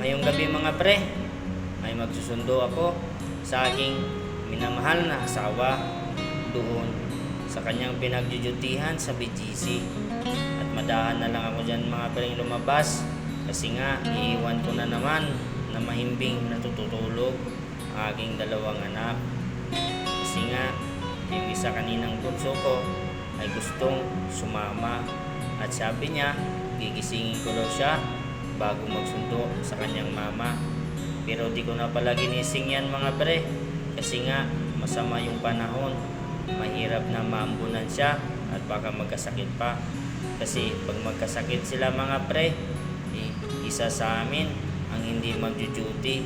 Ngayong gabi mga pre, ay magsusundo ako sa aking minamahal na asawa doon sa kanyang pinagjujutihan sa BGC. At madahan na lang ako dyan mga preng lumabas kasi nga iiwan ko na naman na mahimbing natutulog ang aking dalawang anak. Kasi nga yung isa kaninang bunso ko ay gustong sumama at sabi niya gigisingin ko daw siya bago magsundo sa kanyang mama. Pero di ko na pala ginising yan mga pre kasi nga masama yung panahon, mahirap na maambunan siya at baka magkasakit pa. Kasi pag magkasakit sila mga pre, isa sa amin ang hindi magjo-duty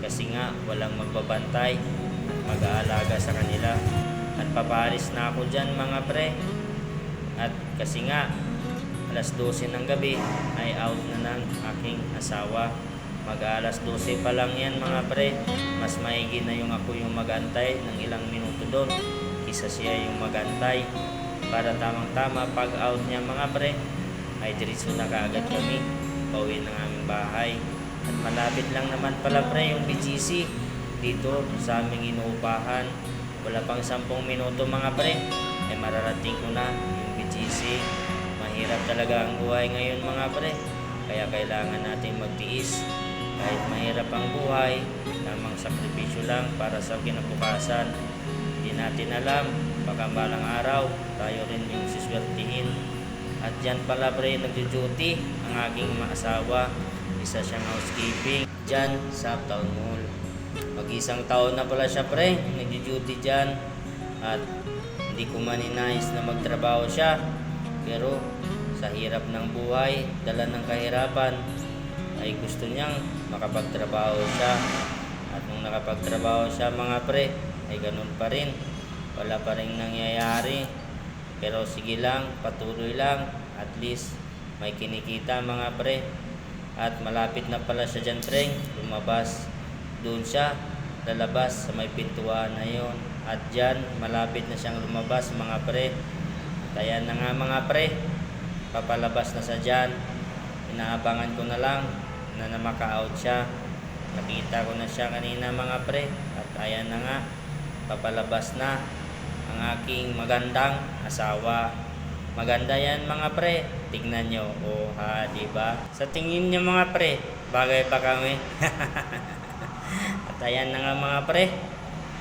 kasi nga walang magbabantay at mag-aalaga sa kanila. At paparis na ako dyan mga pre. At kasi nga alas 12 ng gabi ay out na ng aking asawa. Mag-alas 12 pa lang yan mga pre. Mas maigi na yung ako yung mag-antay ng ilang minuto doon kisa siya yung mag-antay. Para tamang-tama pag out niya mga pre ay diretso na kaagad kami pauwi ng aming bahay. At malapit lang naman pala pre yung BGC dito sa aming inuupahan. Wala pang 10 minuto mga pre ay mararating ko na yung BGC. Mahirap talaga ang buhay ngayon mga pre, kaya kailangan natin magtiis. Kahit mahirap ang buhay, lamang sakripisyo lang para sa kinabukasan. Hindi natin alam, baka balang araw tayo rin yung siswertihin. At dyan pala pre nagjo-duty ang aking maasawa. Isa siyang housekeeping dyan sa Uptown Mall. Mag-isang taon na pala siya pre nagjo-duty dyan. At hindi ko maninais na magtrabaho siya, pero sa hirap ng buhay, dala ng kahirapan, ay gusto niyang makapagtrabaho siya. At nung nakapagtrabaho siya mga pre, ay ganun pa rin, wala pa rin nangyayari. Pero sige lang, patuloy lang, at least may kinikita mga pre. At malapit na pala siya dyan pre, lumabas. Doon siya lalabas sa may pintuan na yon. At dyan malapit na siyang lumabas mga pre. At ayan na nga mga pre, papalabas na sa dyan. Inaabangan ko na lang na maka-out siya. Nakita ko na siya kanina mga pre. At ayan na nga, papalabas na ang aking magandang asawa. Maganda yan mga pre, tignan nyo. O ha, diba? Sa tingin nyo mga pre, bagay pa kami. At ayan na nga mga pre,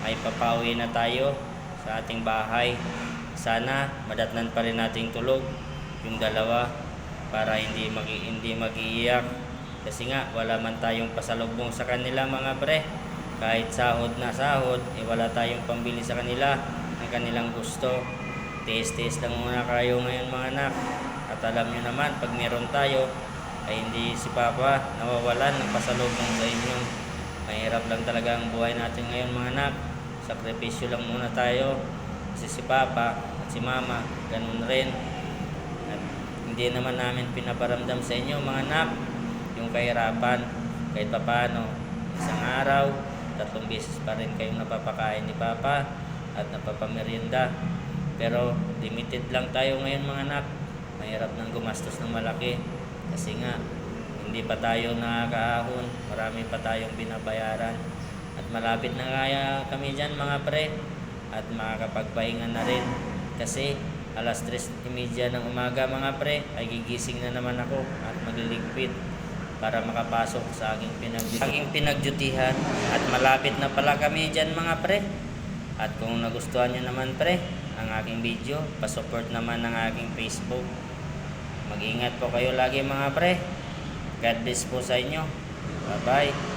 ay papauwi na tayo sa ating bahay. Sana madatnan pa rin nating tulog yung dalawa para hindi mag-iiyak. Kasi nga wala man tayong pasalubong sa kanila mga pre. Kahit sahod na sahod, wala tayong pambili sa kanila ng kanilang gusto. Tiis-tiis lang muna kayo ngayon mga anak. At alam nyo naman, pag meron tayo, ay hindi si Papa nawawalan ng pasalubong sa inyo. Mahirap lang talaga ang buhay natin ngayon mga anak. Sakripisyo lang muna tayo. Kasi si Papa at si Mama, ganun rin. At hindi naman namin pinaparamdam sa inyo mga anak yung kahirapan. Kahit papaano, isang araw, 3 beses pa rin kayong napapakain ni Papa at napapamerienda. Pero limited lang tayo ngayon mga anak. Mahirap nang gumastos ng malaki kasi nga hindi pa tayo nakakaahon, marami pa tayong binabayaran. At malapit na kaya kami dyan mga pre at makakapagpahinga na rin kasi alas 3:30 ng umaga mga pre ay gigising na naman ako at magliligpit para makapasok sa aking pinagjutihan. At malapit na pala kami dyan mga pre. At kung nagustuhan nyo naman pre ang aking video, pasupport naman ng aking Facebook. Mag-ingat po kayo lagi mga pre. God bless po sa inyo. Bye bye.